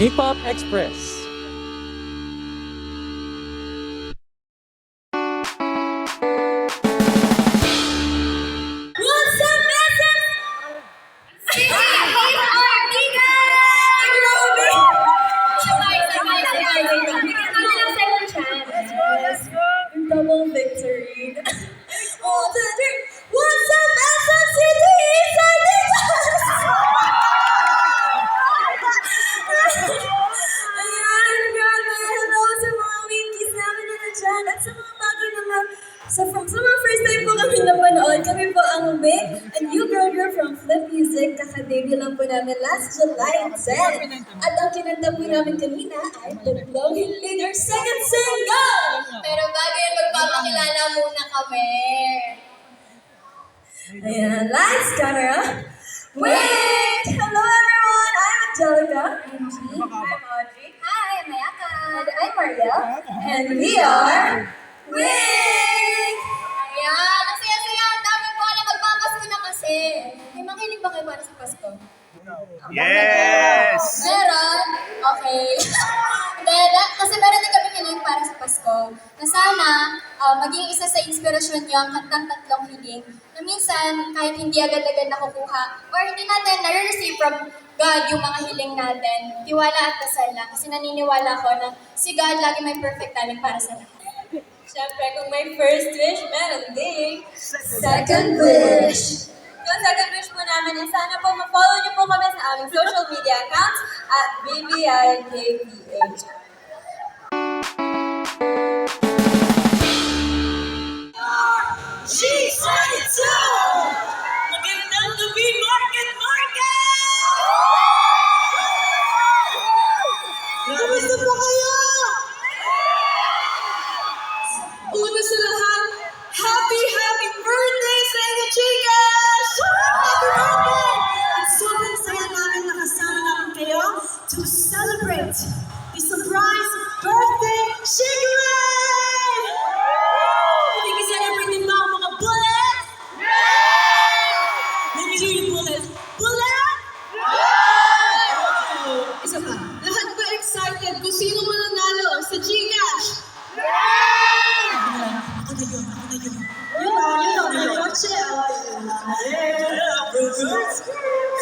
Hip-Hop Express. What's up, Messers? This is Artiga! Grabe! Sabay. Bigyan namin ng second chance. Let's go. Yung double victory. All the three. What's up, SM City? It's Artigas! Ayan, grabe. Hello sa mga winkies namin na nandyan at sa mga bago naman. Sa mga first time po kami napanood, kami po ang Vic and You Burger from Flip Music. Kaka-debut lang po namin last July 10. At ang kinanta po namin kanina ay Tatlong Hiling, our second single! Pero bago yan, magpapakilala muna kami. Ayan, lights, camera. Wait! Hello everyone! I'm Angelica. I'm G. I'm Audrey. Hi, I'm Mayaka. And I'm Mariel. And we are... Wait! Ayan, ang saya-saya. Ang dami po na magpapasko na kasi. May makinig ba kayo para sa Pasko? Yes! Meron? Okay. Kasi meron din kami hiling para sa Pasko. Na sana, maging isa sa inspirasyon niyo ang kantang Tatlong Hiling na minsan, kahit hindi agad-agad nakukuha or hindi natin na-receive from God yung mga hiling natin, tiwala at dasal lang. Kasi naniniwala ko na si God lagi may perfect timing para sa lahat. Siyempre, kung may first wish, meron din second wish. Yung second wish po namin is sana po ma-follow niyo po kami sa aming social media accounts at BBIKPH. G22! Magandang gabi, Market! Kamusta po kayo? Una sa lahat, happy birthday sa inyo, chicas! Happy birthday! At sobrang saya namin nakasama namin kayo to celebrate the surprise birthday chicken! Nag-celebrate din ba ang mga bullet? Nag-hear yung bullet? Bullet? Isa pa, lahat ba excited kung sino mananalo sa Gcash? Ako na yun. Yun na.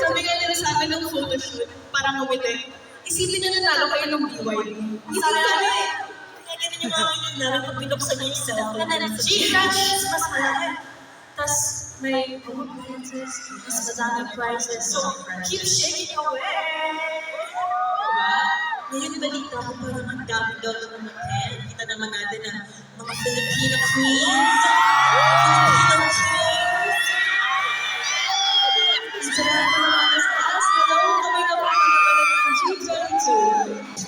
Sabi nga nila sa amin ng photoshoot, parang umiti. Isipin na nanalo kayo ng BYD. Isipin kami. Kaya ganun yung mga yun namin pag pinuksan niyo yung cellphone. Gcash, mas malaki. Tapos may appliances, mas madaming prices. So, keep shaking away. Ngayon balita ko parang ang dami daw ng mga pen. Kita naman natin ang mga Filipino queens. Filipino kings. Salamat naman sa taas. Hello, kamay na po ng G22.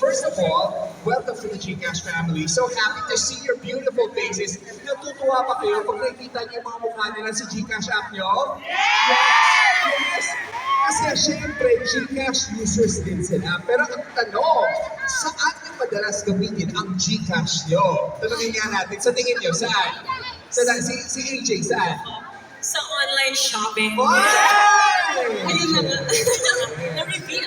First of all, welcome to the Gcash family. So happy to see your beautiful faces. Natutuwa pa kayo pag nakikita niyo yung mga mukha nila sa Gcash app niyo? Yes! Kasi syempre, Gcash users din sila. Pero ang tanong, saan niyo madalas gamitin ang Gcash niyo? Tanongin nga natin, sa tingin niyo, saan? Si AJ, saan? Sa online shopping. Ayun na nga. Na-reveal.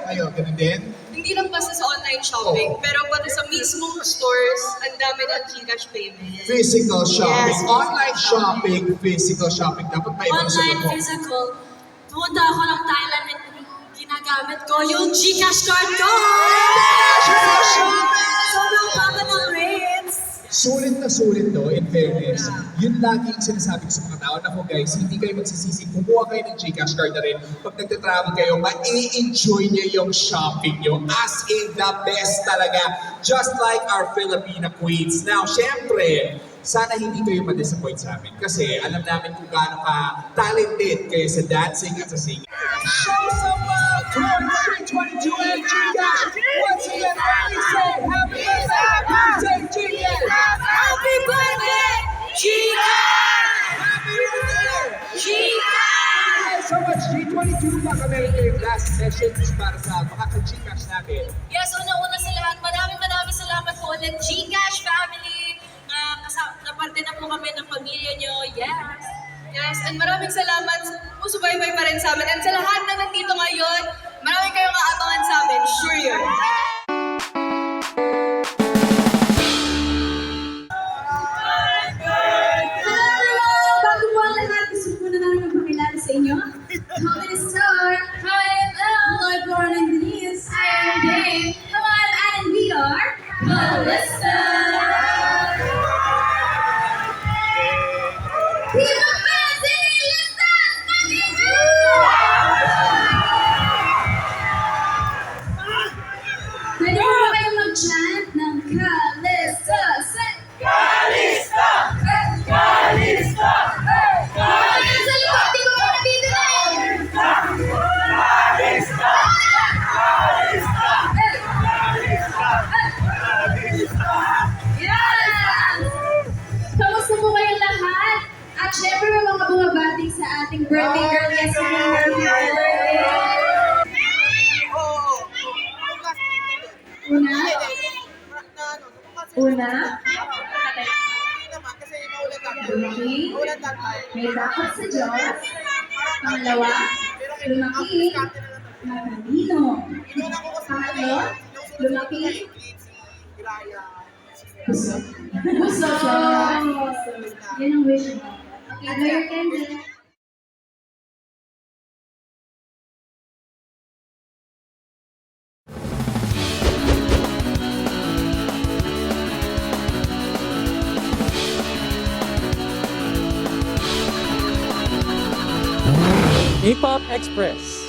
Kayo, ganun din? Hindi lang basta sa online shopping, pero pati sa mismong stores, ang dami ng Gcash payment. Physical shopping. Yes. Online shopping, physical shopping. Dapat may ibang Online, sagot mo. physical. Pumunta ako ng Thailand at ginagamit ko yung Gcash card ko! Physical shopping! Sobrang baba ng rates! Sulit na sulit to, in fairness. Yun lagi yung sinasabi ko sa mga tao. Naku guys, hindi kayo magsisisi. Kumuha kayo ng Gcash card na rin. Pag nagtatravel kayo, ma-enjoy nyo yung shopping nyo. As in the best talaga. Just like our Filipina queens. Now, syempre, sana hindi kayo ma-disappoint sa amin. Kasi alam namin kung gaano ka-talented kayo sa dancing at sa singing. Show some love to our 322 and Gcash! Once again, everybody say happy birthday, Gcash! Happy birthday, Gcash! Happy birthday! Gcash! Thank you so much, G22. Baka meron kayong last message para sa mga ka-Gcash natin. Yes, una-una sa lahat, maraming salamat po ulit, Gcash family, na parte na po kami ng pamilya nyo, yes. Yes, and maraming salamat, subaybay pa rin sa amin. And sa lahat na nandito ngayon, Marami kayong aabangan sa amin, sure yun. Bago po ang lahat, gusto ko na namin magpakilala sa inyo. How did it start? Hi, hello! I'm Lauren and Denise. I am Dave. Come on, and we are Melissa! People fans, listas! Pwede mo ba kayong mag-chant ng Kalista? Say, Kalista! Kalista! Sa likod, di ko pa dito na eh! Kalista! Kalista! Yes! Kamusta po kayong lahat? At syempre may mga bumabati sa ating birthday girl yesterday. Happy birthday! Una? Lumaki? May dapat sa Diyos? Pangalawa? Lumaki? Matalino? Pangatlo? Lumaki? Busog. Busog! Yan ang wish mo. Okay, blow your candle. Hip Hop Express.